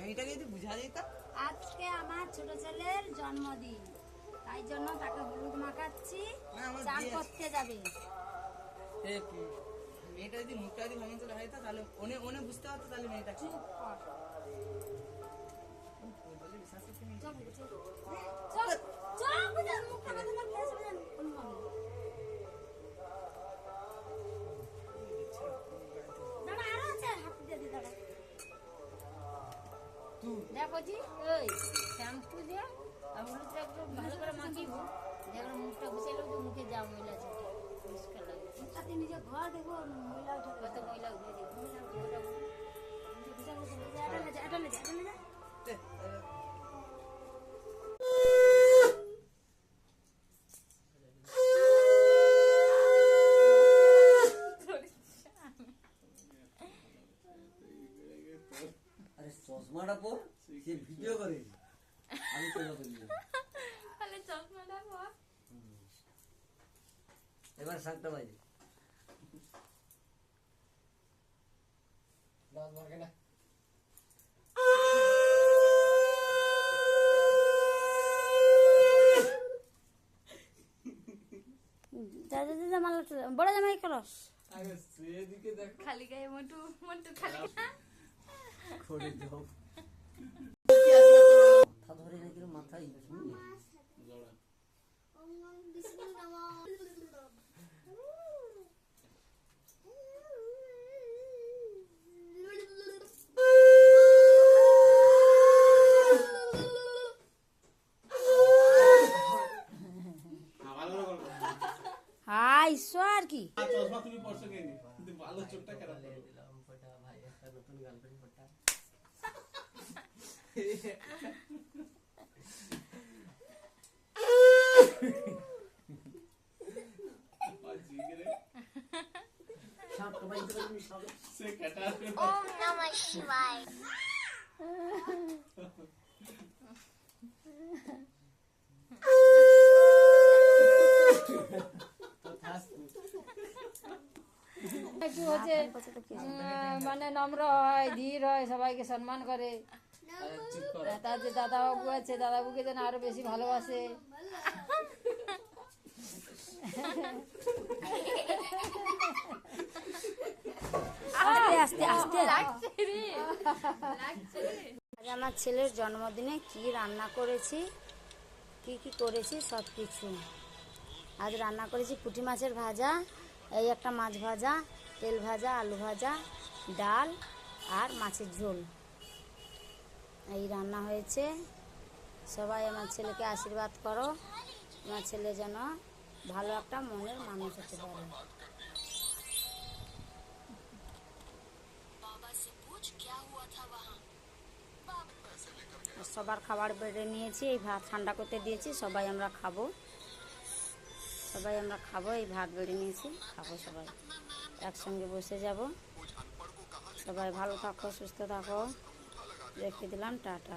মেয়েটাকে যদি বুঝা দিত। আজকে আমার ছোট ছেলের জন্মদিন, তাই জন্য তাকে হলুদ মাখাচ্ছি, চান করতে যাবে। মেয়েটা যদি মুখটা যদি ভাঙে চলে হয় তাহলে ওনে বুঝতে পারতো তাহলে মেয়েটা চুপ কর। বিশ্বাস করতে চুপ চুপ চুপ চুপ বুঝা মুখটা তোমার ফেস বুঝা কোন দাঁড়া আরো আছে হাত দিয়ে দি দাঁড়া দেখো জি ওই শ্যাম্পু দিয়ে আর হলুদটা একটু ভালো করে মাখিব, দেখো মুখটা ঘুষাইলে তো মুখে যা ময়লা আছে পরিষ্কার লাগে। তাতে নিজে ঘর দেখো ময়লা উঠে কত ময়লা উঠে দেখো চশমাটা পর সে ভিডিও করে আমি তো তাহলে চশমাটা পর এবার 7টা বাজে বড় জামাই করস খালি গায়ে মোটু মোটু খালি খড়ে দাও মাথা ধরে নাকি মাথায় ঈশ্বর কি চশমা তুমি পড়ছো কেন কিন্তু ভালো চোখটা খারাপ করে দিলাম ফটা ভাই একটা নতুন গার্লফ্রেন্ড ফটা শান্ত ভাই তুমি সব সে কাটা ওম নমঃ শিবায়। একটু হচ্ছে মানে নম্র হয়, ধীর হয়, সবাইকে সম্মান করে। তার যে দাদা বাবু আছে, দাদা বাবুকে যেন আরো বেশি ভালোবাসে। আস্তে আস্তে আজ আমার ছেলের জন্মদিনে কি রান্না করেছি, কি করেছি সব কিছু। আজ রান্না করেছি পুঁটি মাছের ভাজা, এই একটা মাছ ভাজা, তেল ভাজা, আলু ভাজা, ডাল আর মাছের ঝোল, এই রান্না হয়েছে। সবাই আমার ছেলেকে আশীর্বাদ করো, আমার ছেলে যেন ভালো একটা মনের মানুষ হতে পারে। সবার খাবার বেড়ে নিয়েছি, এই ভাত ঠান্ডা করতে দিয়েছি, সবাই আমরা খাবো, এই ভাত বেড়ে নিয়েছি, খাবো সবাই একসঙ্গে বসে যাব। সবাই ভালো থাকো, সুস্থ থাকো, রেখে দিলাম, টাটা।